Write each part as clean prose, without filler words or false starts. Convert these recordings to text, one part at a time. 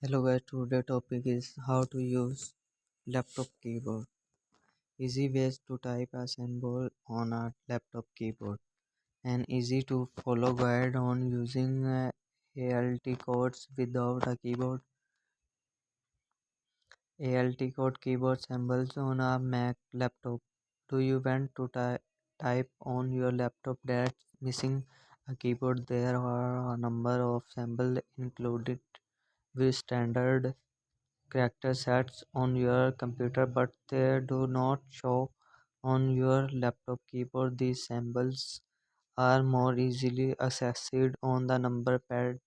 Hello guys, today topic is how to use laptop keyboard. Easy ways to type a symbol on a laptop keyboard. An easy to follow guide on using ALT codes without a keyboard. ALT code keyboard symbols on a Mac laptop. Do you want to type on your laptop that's missing a keyboard? There are a number of symbols included with standard character sets on your computer, but they do not show on your laptop keyboard. These symbols are more easily accessed on the number pad,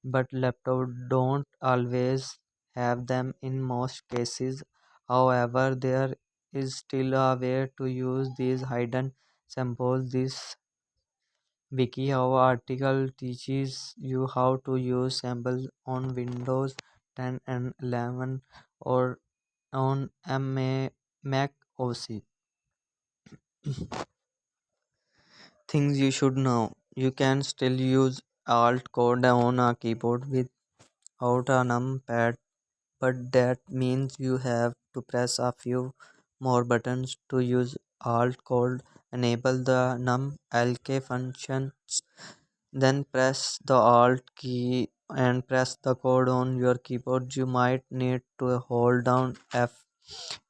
but laptop don't always have them in most cases. However, there is still a way to use these hidden symbols. This WikiHow article teaches you how to use symbols on Windows 10 and 11 or on Mac OS. Things you should know. You can still use Alt code on a keyboard without a numpad, but that means you have to press a few more buttons to use Alt code. Enable the num-lk functions, then press the Alt key and press the code on your keyboard. You might need to hold down F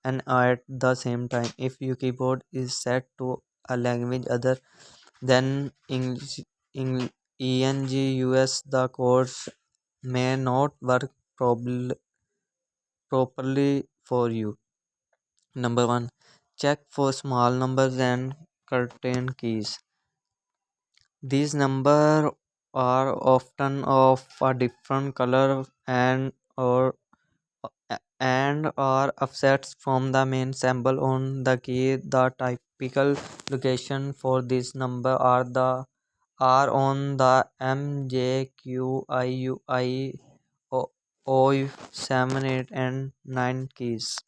and at the same time. If your keyboard is set to a language other than English, ENGUS, the codes may not work properly for you. Number one, check for small numbers and curtain keys. These numbers are often of a different color and are offsets from the main symbol on the key. The typical location for this number are on the M, J, Q, I, U, I, O, 7, 8, and 9 keys.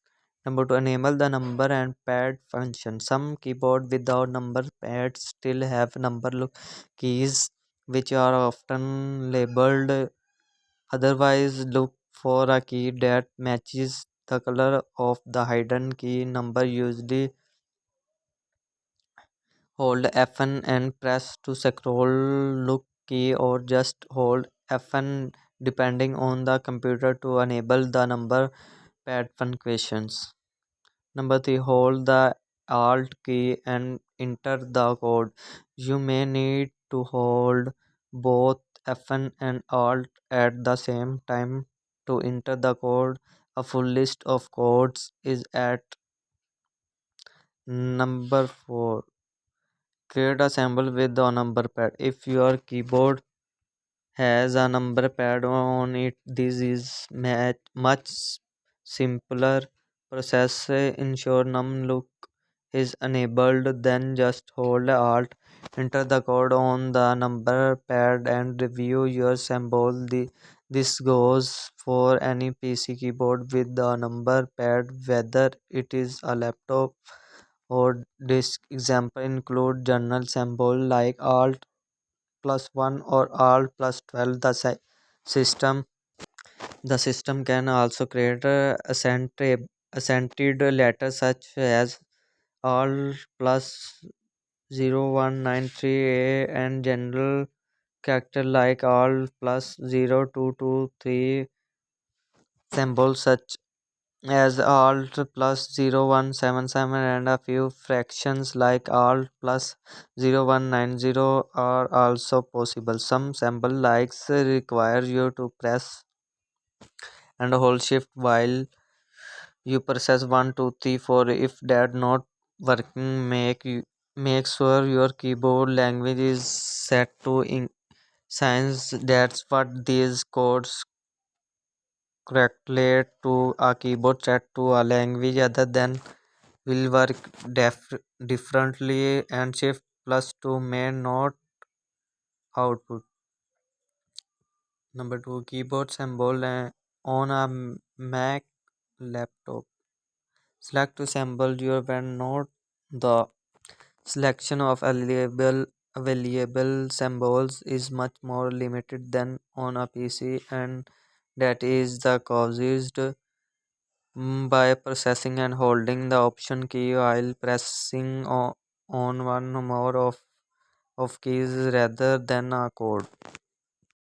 Number two, enable the number and pad function. Some keyboard without number pads still have number keys, which are often labeled. Otherwise, look for a key that matches the color of the hidden key number. Usually, hold F1 and press to scroll look key, or just hold F1 depending on the computer to enable the number pad functions. Number three, hold the Alt key and enter the code. You may need to hold both F1 and Alt at the same time to enter the code. A full list of codes is at number four. Create a symbol with the number pad. If your keyboard has a number pad on it, this is much simpler process. Ensure num look is enabled, then just hold Alt, enter the code on the number pad, and review your symbol. This goes for any PC keyboard with the number pad, whether it is a laptop or disk. Example include journal symbol like Alt plus 1 or Alt plus 12. System the system can also create accented letters such as Alt plus 0193A and general character like Alt plus 0223. Symbols such as Alt plus 0177 and a few fractions like Alt plus 0190 are also possible. Some symbol likes require you to press and hold shift while you process 1 2 3 4. If that not working, make sure your keyboard language is set to science. That's what these codes calculate to. A keyboard set to a language other than will work differently, and shift plus 2 may not output. Number two, keyboard symbol on a Mac laptop. Select to symbol your when not the selection of available symbols is much more limited than on a PC, and that is the caused by pressing and holding the option key while pressing on one or more of keys rather than a code.